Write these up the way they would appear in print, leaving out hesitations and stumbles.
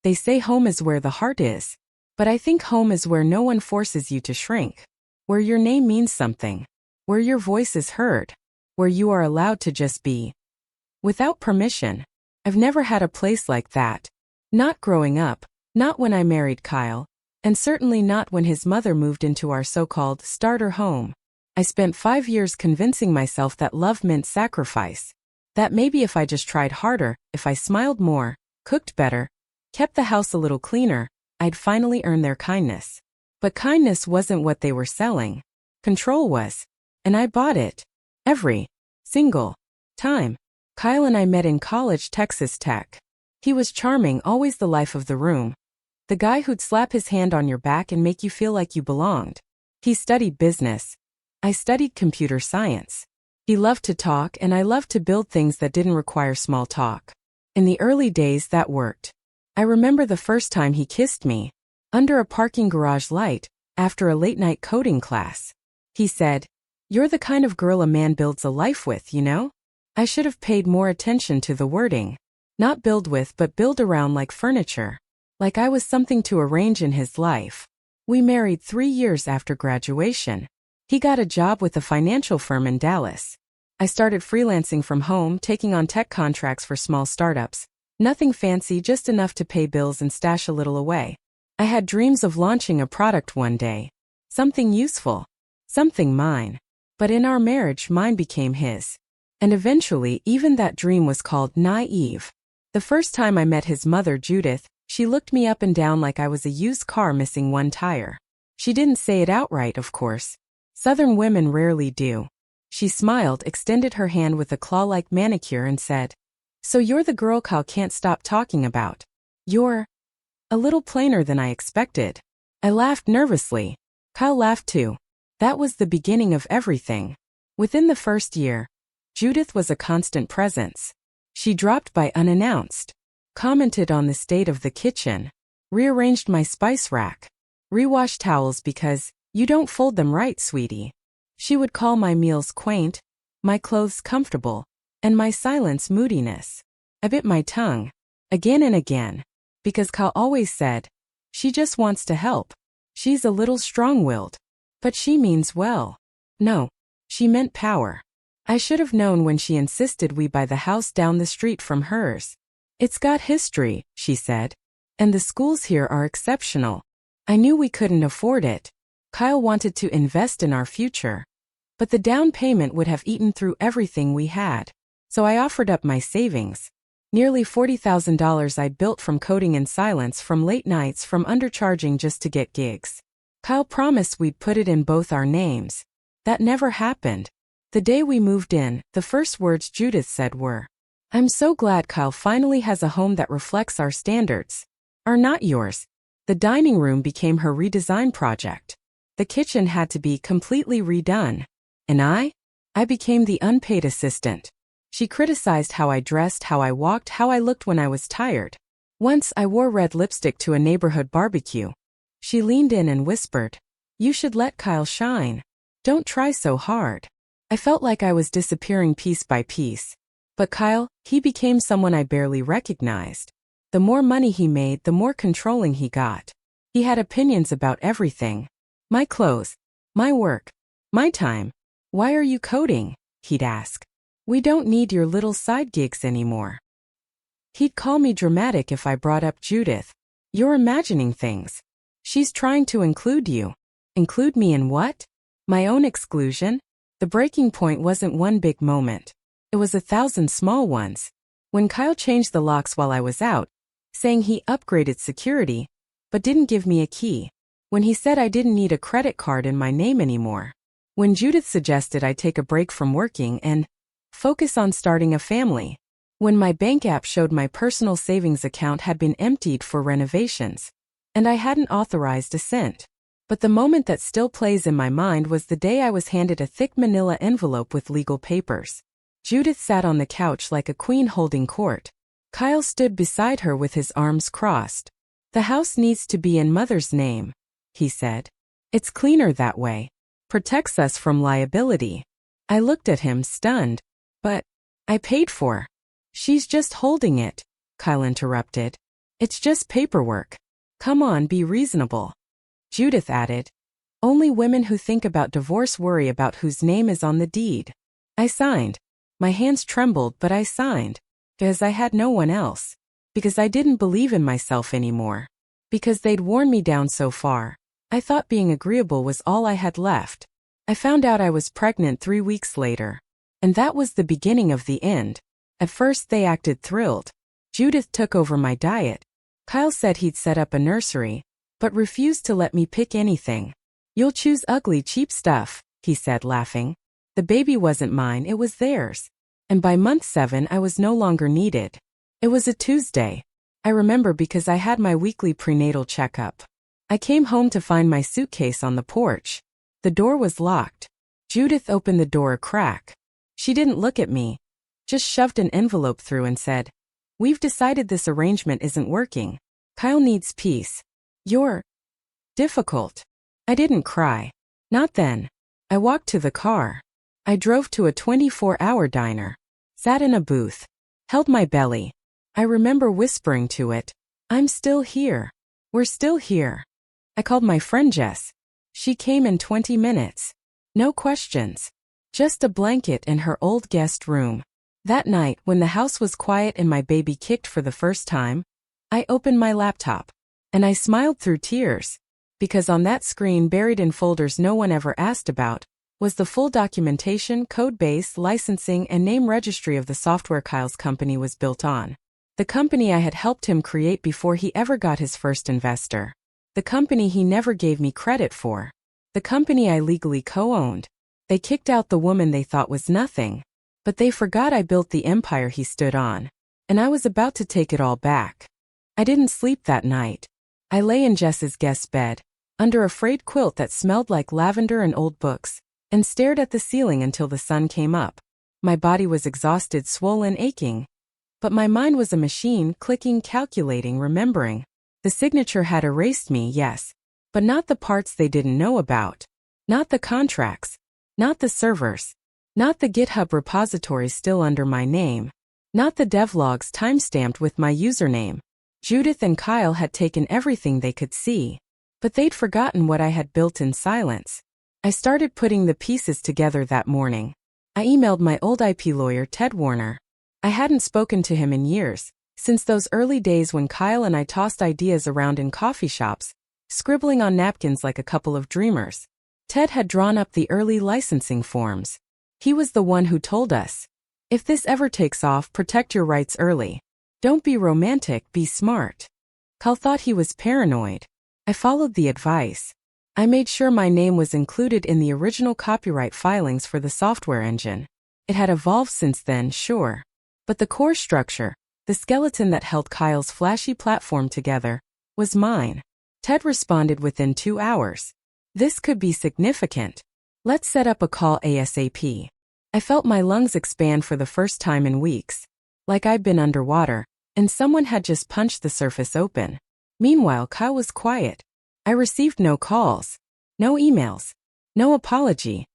They say home is where the heart is. But I think home is where no one forces you to shrink. Where your name means something. Where your voice is heard. Where you are allowed to just be. Without permission. I've never had a place like that. Not growing up. Not when I married Kyle. And certainly not when his mother moved into our so-called starter home. I spent 5 years convincing myself that love meant sacrifice. That maybe if I just tried harder, if I smiled more, cooked better, kept the house a little cleaner, I'd finally earn their kindness. But kindness wasn't what they were selling. Control was. And I bought it. Every single time. Kyle and I met in college, Texas Tech. He was charming, always the life of the room. The guy who'd slap his hand on your back and make you feel like you belonged. He studied business. I studied computer science. He loved to talk and I loved to build things that didn't require small talk. In the early days that worked. I remember the first time he kissed me. Under a parking garage light, after a late-night coding class. He said, "You're the kind of girl a man builds a life with, you know?" I should have paid more attention to the wording. Not build with but build around like furniture. Like I was something to arrange in his life. We married 3 years after graduation. He got a job with a financial firm in Dallas. I started freelancing from home, taking on tech contracts for small startups. Nothing fancy, just enough to pay bills and stash a little away. I had dreams of launching a product one day. Something useful. Something mine. But in our marriage, mine became his. And eventually, even that dream was called naive. The first time I met his mother, Judith, she looked me up and down like I was a used car missing one tire. She didn't say it outright, of course. Southern women rarely do. She smiled, extended her hand with a claw-like manicure and said, "So you're the girl Kyle can't stop talking about. You're a little plainer than I expected." I laughed nervously. Kyle laughed too. That was the beginning of everything. Within the first year, Judith was a constant presence. She dropped by unannounced, commented on the state of the kitchen, rearranged my spice rack, rewashed towels because "You don't fold them right, sweetie." She would call my meals quaint, my clothes comfortable, and my silence moodiness. I bit my tongue, again and again, because Kyle always said, "She just wants to help. She's a little strong-willed. But she means well." No, she meant power. I should have known when she insisted we buy the house down the street from hers. "It's got history," she said. "And the schools here are exceptional." I knew we couldn't afford it. Kyle wanted to invest in our future. But the down payment would have eaten through everything we had. So I offered up my savings. Nearly $40,000 I'd built from coding in silence, from late nights, from undercharging just to get gigs. Kyle promised we'd put it in both our names. That never happened. The day we moved in, the first words Judith said were, "I'm so glad Kyle finally has a home that reflects our standards. Are not yours." The dining room became her redesign project. The kitchen had to be completely redone. And I became the unpaid assistant. She criticized how I dressed, how I walked, how I looked when I was tired. Once I wore red lipstick to a neighborhood barbecue. She leaned in and whispered, "You should let Kyle shine. Don't try so hard." I felt like I was disappearing piece by piece. But Kyle, he became someone I barely recognized. The more money he made, the more controlling he got. He had opinions about everything. My clothes, my work, my time. "Why are you coding?" he'd ask. "We don't need your little side gigs anymore." He'd call me dramatic if I brought up Judith. "You're imagining things. She's trying to include you." Include me in what? My own exclusion? The breaking point wasn't one big moment. It was 1,000 small ones. When Kyle changed the locks while I was out, saying he upgraded security, but didn't give me a key. When he said I didn't need a credit card in my name anymore. When Judith suggested I take a break from working and focus on starting a family. When my bank app showed my personal savings account had been emptied for renovations. And I hadn't authorized a cent. But the moment that still plays in my mind was the day I was handed a thick manila envelope with legal papers. Judith sat on the couch like a queen holding court. Kyle stood beside her with his arms crossed. "The house needs to be in Mother's name," he said. "It's cleaner that way. Protects us from liability." I looked at him, stunned. "But I paid for." "She's just holding it," Kyle interrupted. It's just paperwork. Come on, be reasonable. Judith added, only women who think about divorce worry about whose name is on the deed. I signed. My hands trembled, but I signed. Because I had no one else. Because I didn't believe in myself anymore. Because they'd worn me down so far. I thought being agreeable was all I had left. I found out I was pregnant 3 weeks later. And that was the beginning of the end. At first they acted thrilled. Judith took over my diet. Kyle said he'd set up a nursery, but refused to let me pick anything. You'll choose ugly, cheap stuff, he said, laughing. The baby wasn't mine, it was theirs. And by month 7 I was no longer needed. It was a Tuesday. I remember because I had my weekly prenatal checkup. I came home to find my suitcase on the porch. The door was locked. Judith opened the door a crack. She didn't look at me. Just shoved an envelope through and said, we've decided this arrangement isn't working. Kyle needs peace. You're difficult. I didn't cry. Not then. I walked to the car. I drove to a 24-hour diner. Sat in a booth. Held my belly. I remember whispering to it, I'm still here. We're still here. I called my friend Jess. She came in 20 minutes. No questions. Just a blanket in her old guest room. That night, when the house was quiet and my baby kicked for the first time, I opened my laptop. And I smiled through tears. Because on that screen, buried in folders no one ever asked about, was the full documentation, code base, licensing, and name registry of the software Kyle's company was built on. The company I had helped him create before he ever got his first investor. The company he never gave me credit for. The company I legally co-owned. They kicked out the woman they thought was nothing. But they forgot I built the empire he stood on. And I was about to take it all back. I didn't sleep that night. I lay in Jess's guest bed, under a frayed quilt that smelled like lavender and old books, and stared at the ceiling until the sun came up. My body was exhausted, swollen, aching. But my mind was a machine, clicking, calculating, remembering. The signature had erased me, yes. But not the parts they didn't know about. Not the contracts. Not the servers. Not the GitHub repositories still under my name. Not the devlogs timestamped with my username. Judith and Kyle had taken everything they could see. But they'd forgotten what I had built in silence. I started putting the pieces together that morning. I emailed my old IP lawyer, Ted Warner. I hadn't spoken to him in years, since those early days when Kyle and I tossed ideas around in coffee shops, scribbling on napkins like a couple of dreamers. Ted had drawn up the early licensing forms. He was the one who told us, if this ever takes off, protect your rights early. Don't be romantic, be smart. Kyle thought he was paranoid. I followed the advice. I made sure my name was included in the original copyright filings for the software engine. It had evolved since then, sure. But the core structure, the skeleton that held Kyle's flashy platform together, was mine. Ted responded within 2 hours. This could be significant. Let's set up a call ASAP. I felt my lungs expand for the first time in weeks. Like I'd been underwater, and someone had just punched the surface open. Meanwhile, Kyle was quiet. I received no calls, no emails, no apology.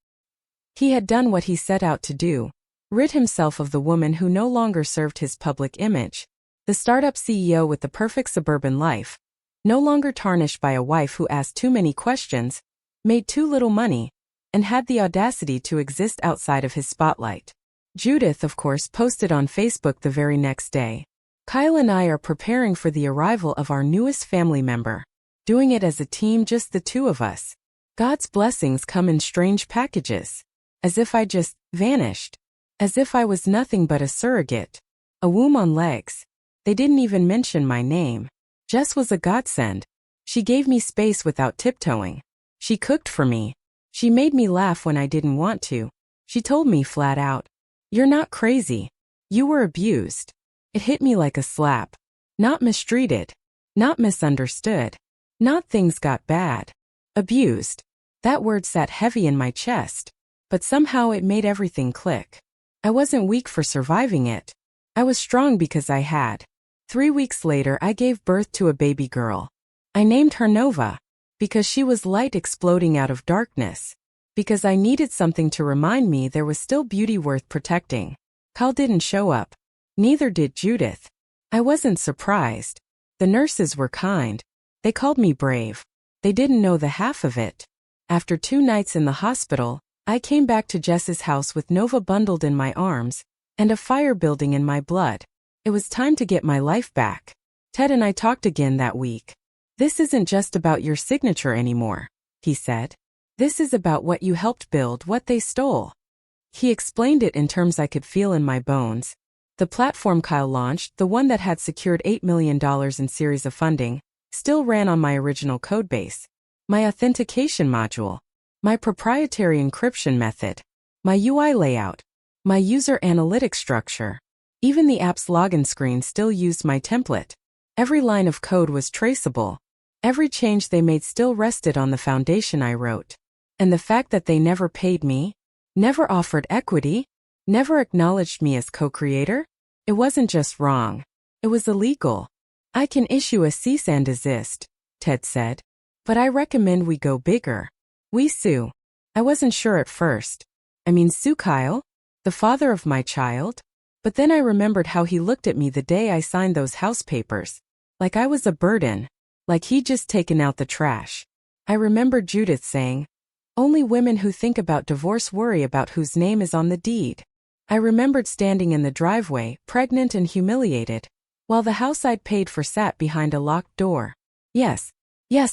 He had done what he set out to do, rid himself of the woman who no longer served his public image, the startup CEO with the perfect suburban life, no longer tarnished by a wife who asked too many questions, made too little money, and had the audacity to exist outside of his spotlight. Judith, of course, posted on Facebook the very next day. Kyle and I are preparing for the arrival of our newest family member. Doing it as a team, just the two of us. God's blessings come in strange packages. As if I just vanished. As if I was nothing but a surrogate. A womb on legs. They didn't even mention my name. Jess was a godsend. She gave me space without tiptoeing. She cooked for me. She made me laugh when I didn't want to. She told me flat out, "You're not crazy. You were abused." It hit me like a slap. Not mistreated. Not misunderstood. Not things got bad. Abused. That word sat heavy in my chest. But somehow it made everything click. I wasn't weak for surviving it. I was strong because I had. 3 weeks later, I gave birth to a baby girl. I named her Nova. Because she was light exploding out of darkness. Because I needed something to remind me there was still beauty worth protecting. Kyle didn't show up. Neither did Judith. I wasn't surprised. The nurses were kind. They called me brave. They didn't know the half of it. After 2 nights in the hospital, I came back to Jess's house with Nova bundled in my arms and a fire building in my blood. It was time to get my life back. Ted and I talked again that week. This isn't just about your signature anymore, he said. This is about what you helped build, what they stole. He explained it in terms I could feel in my bones. The platform Kyle launched, the one that had secured $8 million in series of funding, still ran on my original codebase. My authentication module, my proprietary encryption method, my UI layout, my user analytics structure. Even the app's login screen still used my template. Every line of code was traceable. Every change they made still rested on the foundation I wrote. And the fact that they never paid me, never offered equity, never acknowledged me as co-creator, it wasn't just wrong. It was illegal. I can issue a cease and desist, Ted said. But I recommend we go bigger. We sue. I wasn't sure at first. Sue Kyle, the father of my child? But then I remembered how he looked at me the day I signed those house papers. Like I was a burden. Like he'd just taken out the trash. I remembered Judith saying, "Only women who think about divorce worry about whose name is on the deed." I remembered standing in the driveway, pregnant and humiliated, while the house I'd paid for sat behind a locked door. Yes,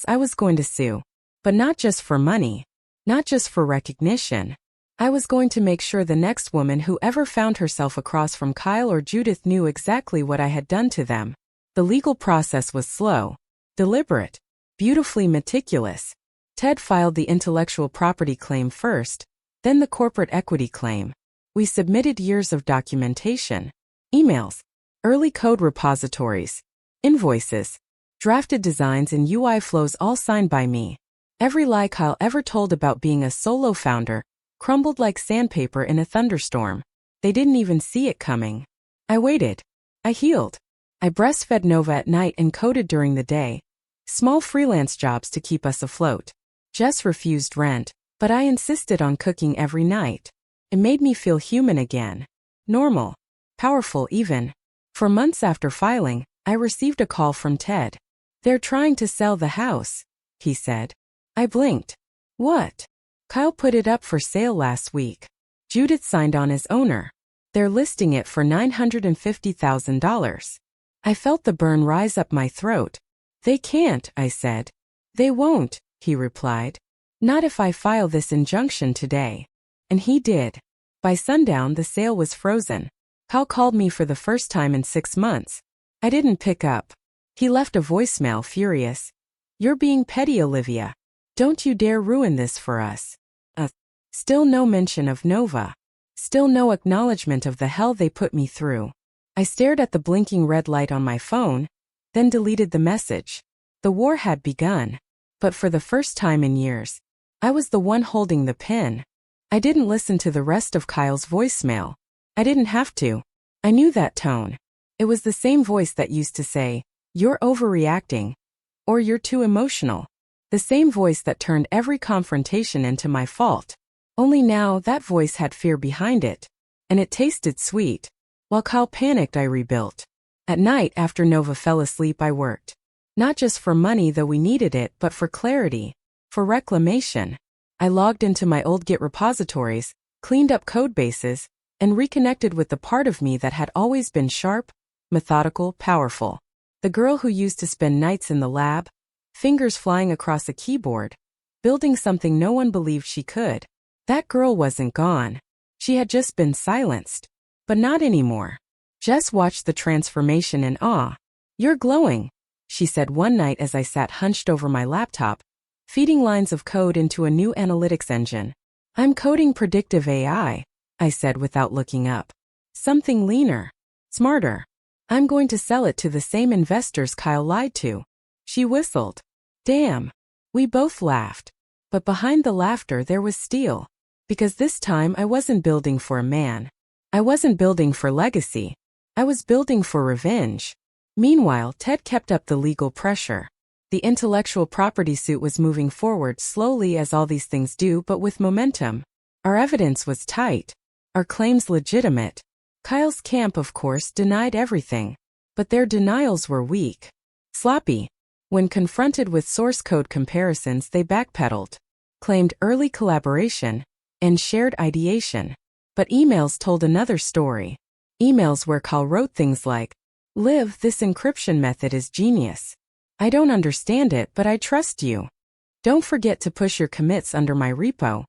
I was going to sue. But not just for money. Not just for recognition. I was going to make sure the next woman who ever found herself across from Kyle or Judith knew exactly what I had done to them. The legal process was slow, deliberate, beautifully meticulous. Ted filed the intellectual property claim first, then the corporate equity claim. We submitted years of documentation, emails, early code repositories, invoices, drafted designs and UI flows all signed by me. Every lie Kyle ever told about being a solo founder crumbled like sandpaper in a thunderstorm. They didn't even see it coming. I waited. I healed. I breastfed Nova at night and coded during the day. Small freelance jobs to keep us afloat. Jess refused rent, but I insisted on cooking every night. It made me feel human again. Normal. Powerful even. For months after filing, I received a call from Ted. "They're trying to sell the house," he said. I blinked. What? Kyle put it up for sale last week. Judith signed on as owner. They're listing it for $950,000. I felt the burn rise up my throat. "They can't," I said. "They won't," he replied. "Not if I file this injunction today." And he did. By sundown, the sale was frozen. Kyle called me for the first time in 6 months. I didn't pick up. He left a voicemail, furious. "You're being petty, Olivia. Don't you dare ruin this for us." Still no mention of Nova. Still no acknowledgement of the hell they put me through. I stared at the blinking red light on my phone, then deleted the message. The war had begun. But for the first time in years, I was the one holding the pen. I didn't listen to the rest of Kyle's voicemail. I didn't have to. I knew that tone. It was the same voice that used to say, "You're overreacting," or "You're too emotional." The same voice that turned every confrontation into my fault. Only now that voice had fear behind it. And it tasted sweet. While Kyle panicked, I rebuilt. At night after Nova fell asleep, I worked. Not just for money, though we needed it, but for clarity. For reclamation. I logged into my old Git repositories, cleaned up code bases, and reconnected with the part of me that had always been sharp, methodical, powerful. The girl who used to spend nights in the lab, fingers flying across a keyboard, building something no one believed she could. That girl wasn't gone. She had just been silenced. But not anymore. Jess watched the transformation in awe. "You're glowing," she said one night as I sat hunched over my laptop, feeding lines of code into a new analytics engine. "I'm coding predictive AI," I said without looking up. "Something leaner, smarter. I'm going to sell it to the same investors Kyle lied to." She whistled. Damn. We both laughed. But behind the laughter there was steel. Because this time I wasn't building for a man. I wasn't building for legacy. I was building for revenge. Meanwhile, Ted kept up the legal pressure. The intellectual property suit was moving forward slowly, as all these things do, but with momentum. Our evidence was tight. Our claims legitimate. Kyle's camp, of course, denied everything. But their denials were weak. Sloppy. When confronted with source code comparisons, they backpedaled, claimed early collaboration, and shared ideation. But emails told another story. Emails where Kyle wrote things like, "Liv, this encryption method is genius. I don't understand it, but I trust you. Don't forget to push your commits under my repo.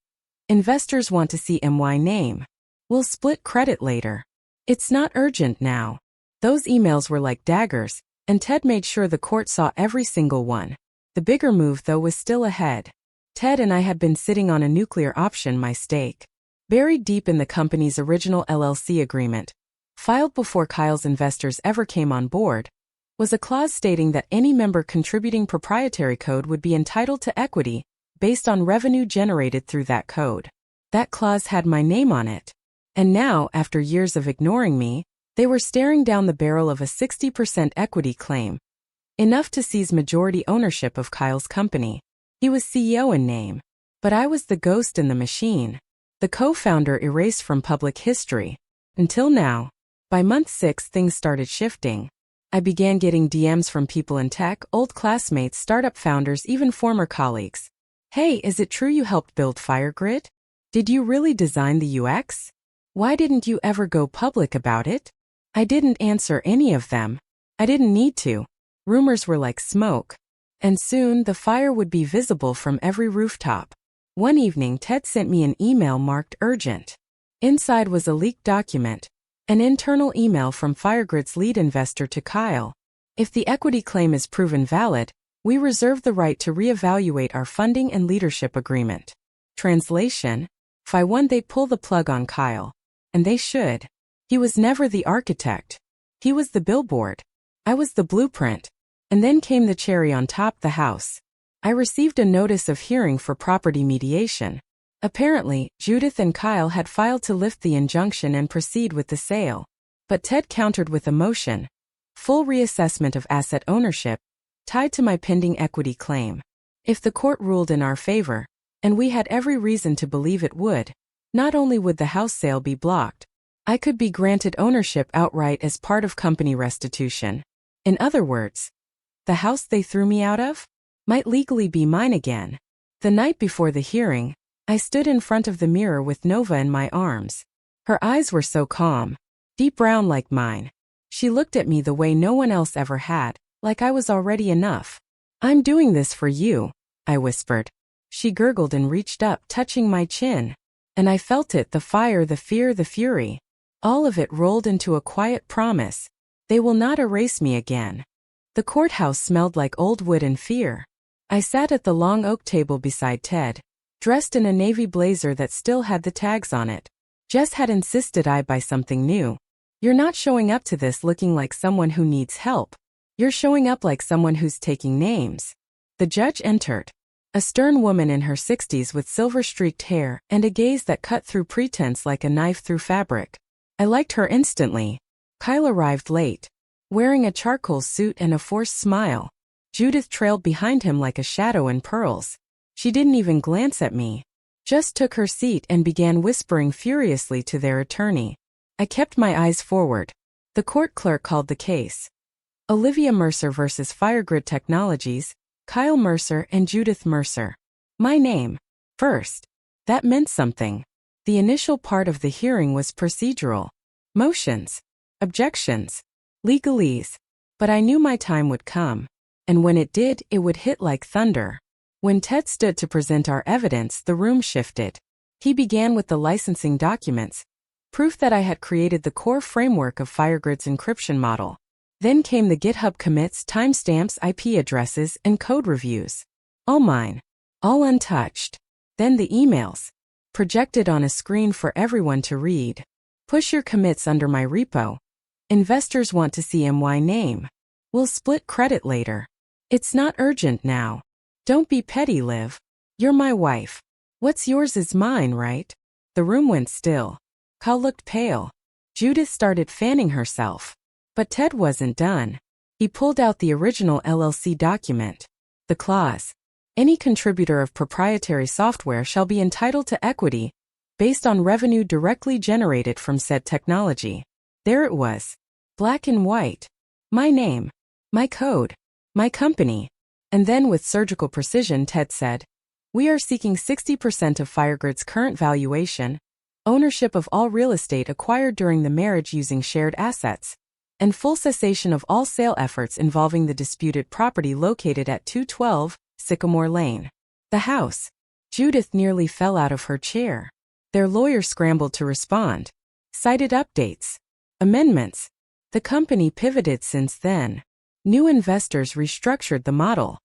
Investors want to see my name. We'll split credit later. It's not urgent now." Those emails were like daggers, and Ted made sure the court saw every single one. The bigger move, though, was still ahead. Ted and I had been sitting on a nuclear option, my stake. Buried deep in the company's original LLC agreement, filed before Kyle's investors ever came on board, was a clause stating that any member contributing proprietary code would be entitled to equity based on revenue generated through that code. That clause had my name on it. And now, after years of ignoring me, they were staring down the barrel of a 60% equity claim. Enough to seize majority ownership of Kyle's company. He was CEO in name, but I was the ghost in the machine. The co-founder erased from public history. Until now. By month 6, things started shifting. I began getting DMs from people in tech, old classmates, startup founders, even former colleagues. "Hey, is it true you helped build FireGrid? Did you really design the UX? Why didn't you ever go public about it?" I didn't answer any of them. I didn't need to. Rumors were like smoke. And soon, the fire would be visible from every rooftop. One evening, Ted sent me an email marked urgent. Inside was a leaked document. An internal email from FireGrid's lead investor to Kyle. "If the equity claim is proven valid, we reserve the right to reevaluate our funding and leadership agreement." Translation: if I won, they'd pull the plug on Kyle. And they should. He was never the architect. He was the billboard. I was the blueprint. And then came the cherry on top, the house. I received a notice of hearing for property mediation. Apparently, Judith and Kyle had filed to lift the injunction and proceed with the sale. But Ted countered with a motion. Full reassessment of asset ownership, tied to my pending equity claim. If the court ruled in our favor, and we had every reason to believe it would, not only would the house sale be blocked, I could be granted ownership outright as part of company restitution. In other words, the house they threw me out of might legally be mine again. The night before the hearing, I stood in front of the mirror with Nova in my arms. Her eyes were so calm, deep brown like mine. She looked at me the way no one else ever had, like I was already enough. "I'm doing this for you," I whispered. She gurgled and reached up, touching my chin. And I felt it, the fire, the fear, the fury. All of it rolled into a quiet promise. They will not erase me again. The courthouse smelled like old wood and fear. I sat at the long oak table beside Ted, dressed in a navy blazer that still had the tags on it. Jess had insisted I buy something new. "You're not showing up to this looking like someone who needs help. You're showing up like someone who's taking names." The judge entered. A stern woman in her 60s with silver-streaked hair and a gaze that cut through pretense like a knife through fabric. I liked her instantly. Kyle arrived late, wearing a charcoal suit and a forced smile. Judith trailed behind him like a shadow in pearls. She didn't even glance at me, just took her seat and began whispering furiously to their attorney. I kept my eyes forward. The court clerk called the case. Olivia Mercer versus FireGrid Technologies, Kyle Mercer and Judith Mercer. My name. First. That meant something. The initial part of the hearing was procedural. Motions. Objections. Legalese. But I knew my time would come. And when it did, it would hit like thunder. When Ted stood to present our evidence, the room shifted. He began with the licensing documents, proof that I had created the core framework of FireGrid's encryption model. Then came the GitHub commits, timestamps, IP addresses, and code reviews. All mine. All untouched. Then the emails, projected on a screen for everyone to read. "Push your commits under my repo. Investors want to see my name. We'll split credit later. It's not urgent now. Don't be petty, Liv. You're my wife. What's yours is mine, right?" The room went still. Kyle looked pale. Judith started fanning herself. But Ted wasn't done. He pulled out the original LLC document. The clause: any contributor of proprietary software shall be entitled to equity based on revenue directly generated from said technology. There it was. Black and white. My name. My code. My company. And then with surgical precision Ted said, we are seeking 60% of FireGrid's current valuation, ownership of all real estate acquired during the marriage using shared assets, and full cessation of all sale efforts involving the disputed property located at 212 Sycamore Lane. The house. Judith nearly fell out of her chair. Their lawyer scrambled to respond. Cited updates. Amendments. The company pivoted since then. New investors restructured the model.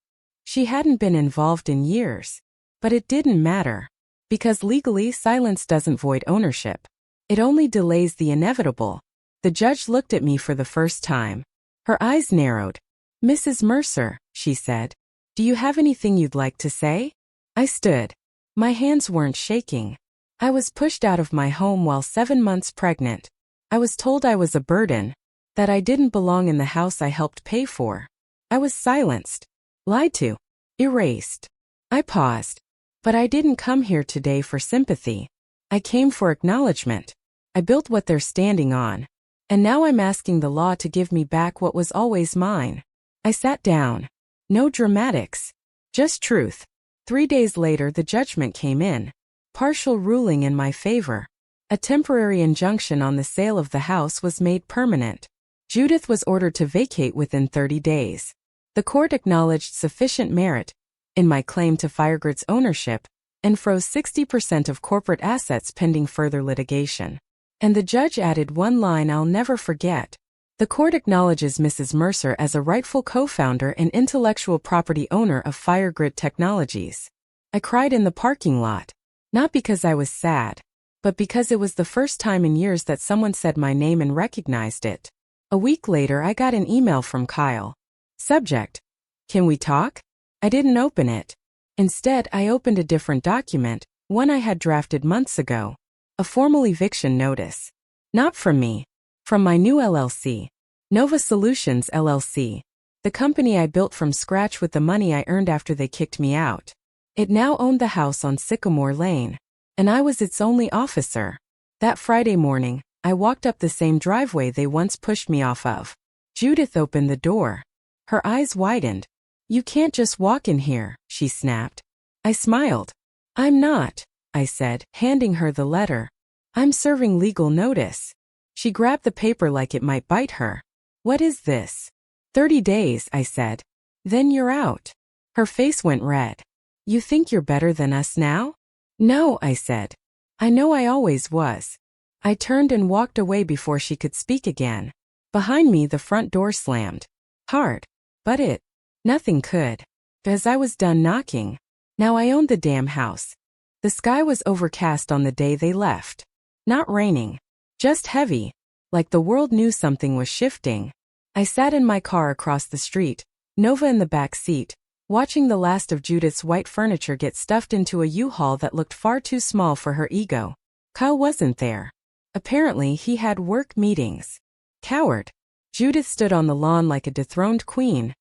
She hadn't been involved in years. But it didn't matter. Because legally silence doesn't void ownership. It only delays the inevitable. The judge looked at me for the first time. Her eyes narrowed. Mrs. Mercer, she said, do you have anything you'd like to say? I stood. My hands weren't shaking. I was pushed out of my home while 7 months pregnant. I was told I was a burden, that I didn't belong in the house I helped pay for. I was silenced, lied to, erased. I paused. But I didn't come here today for sympathy. I came for acknowledgement. I built what they're standing on. And now I'm asking the law to give me back what was always mine. I sat down. No dramatics. Just truth. 3 days later the judgment came in. Partial ruling in my favor. A temporary injunction on the sale of the house was made permanent. Judith was ordered to vacate within 30 days. The court acknowledged sufficient merit in my claim to FireGrid's ownership and froze 60% of corporate assets pending further litigation. And the judge added one line I'll never forget. The court acknowledges Mrs. Mercer as a rightful co-founder and intellectual property owner of FireGrid Technologies. I cried in the parking lot. Not because I was sad, but because it was the first time in years that someone said my name and recognized it. A week later I got an email from Kyle. Subject: Can we talk? I didn't open it. Instead, I opened a different document, one I had drafted months ago. A formal eviction notice. Not from me. From my new LLC. Nova Solutions LLC. The company I built from scratch with the money I earned after they kicked me out. It now owned the house on Sycamore Lane. And I was its only officer. That Friday morning, I walked up the same driveway they once pushed me off of. Judith opened the door. Her eyes widened. You can't just walk in here, she snapped. I smiled. I'm not, I said, handing her the letter. I'm serving legal notice. She grabbed the paper like it might bite her. What is this? 30 days, I said. Then you're out. Her face went red. You think you're better than us now? No, I said. I know I always was. I turned and walked away before she could speak again. Behind me the front door slammed. Hard. But nothing could. As I was done knocking. Now I owned the damn house. The sky was overcast on the day they left. Not raining. Just heavy. Like the world knew something was shifting. I sat in my car across the street, Nova in the back seat, watching the last of Judith's white furniture get stuffed into a U-Haul that looked far too small for her ego. Kyle wasn't there. Apparently he had work meetings. Coward. Judith stood on the lawn like a dethroned queen,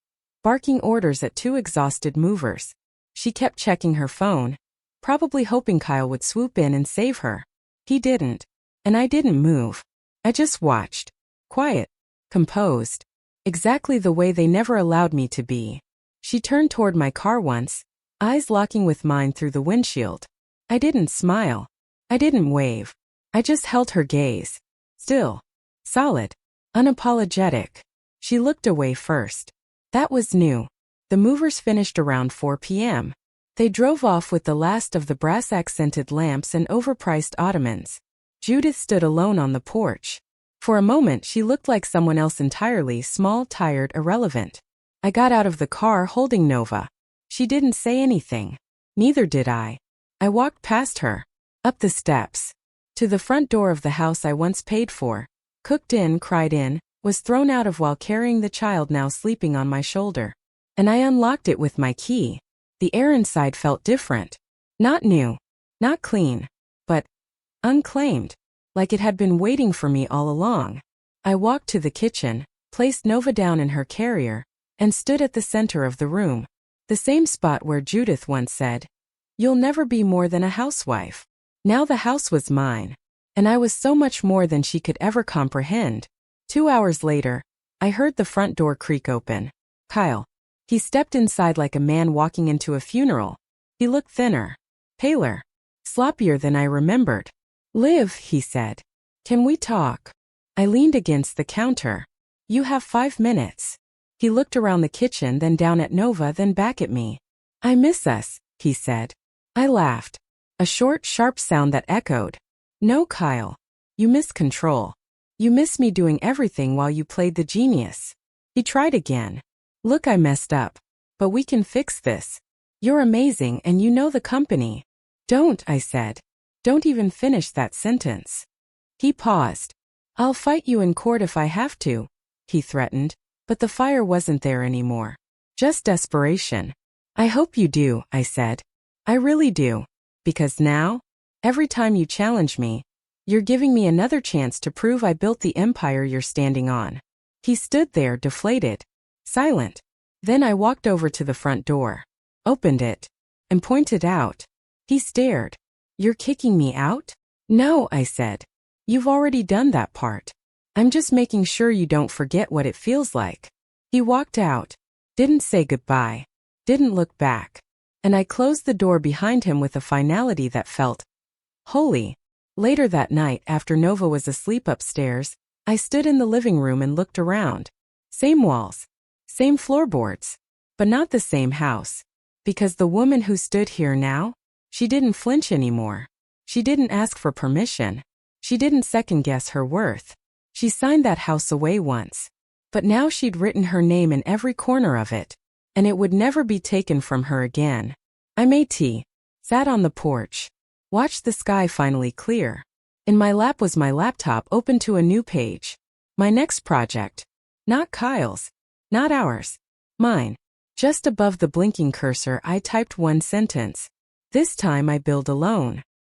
barking orders at two exhausted movers. She kept checking her phone, probably hoping Kyle would swoop in and save her. He didn't. And I didn't move. I just watched. Quiet. Composed. Exactly the way they never allowed me to be. She turned toward my car once, eyes locking with mine through the windshield. I didn't smile. I didn't wave. I just held her gaze. Still. Solid. Unapologetic. She looked away first. That was new. The movers finished around 4 p.m. They drove off with the last of the brass-accented lamps and overpriced ottomans. Judith stood alone on the porch. For a moment she looked like someone else entirely, small, tired, irrelevant. I got out of the car holding Nova. She didn't say anything. Neither did I. I walked past her. Up the steps. To the front door of the house I once paid for. Cooked in, cried in, was thrown out of while carrying the child now sleeping on my shoulder. And I unlocked it with my key. The air inside felt different. Not new. Not clean. But unclaimed. Like it had been waiting for me all along. I walked to the kitchen, placed Nova down in her carrier, and stood at the center of the room. The same spot where Judith once said, "You'll never be more than a housewife." Now the house was mine. And I was so much more than she could ever comprehend. 2 hours later, I heard the front door creak open. Kyle. He stepped inside like a man walking into a funeral. He looked thinner, paler, sloppier than I remembered. Liv, he said. Can we talk? I leaned against the counter. You have 5 minutes. He looked around the kitchen, then down at Nova, then back at me. I miss us, he said. I laughed. A short, sharp sound that echoed. No, Kyle. You miss control. You miss me doing everything while you played the genius. He tried again. Look, I messed up. But we can fix this. You're amazing and you know the company. Don't, I said. Don't even finish that sentence. He paused. I'll fight you in court if I have to, he threatened, but the fire wasn't there anymore. Just desperation. I hope you do, I said. I really do. Because now, every time you challenge me, you're giving me another chance to prove I built the empire you're standing on. He stood there, deflated, silent. Then I walked over to the front door, opened it, and pointed out. He stared. You're kicking me out? No, I said. You've already done that part. I'm just making sure you don't forget what it feels like. He walked out, didn't say goodbye, didn't look back, and I closed the door behind him with a finality that felt holy. Later that night, after Nova was asleep upstairs, I stood in the living room and looked around. Same walls, same floorboards, but not the same house. Because the woman who stood here now, she didn't flinch anymore. She didn't ask for permission. She didn't second-guess her worth. She signed that house away once. But now she'd written her name in every corner of it, and it would never be taken from her again. I made tea, sat on the porch, watched the sky finally clear. In my lap was my laptop open to a new page. My next project. Not Kyle's. Not ours. Mine. Just above the blinking cursor I typed one sentence. This time I build alone.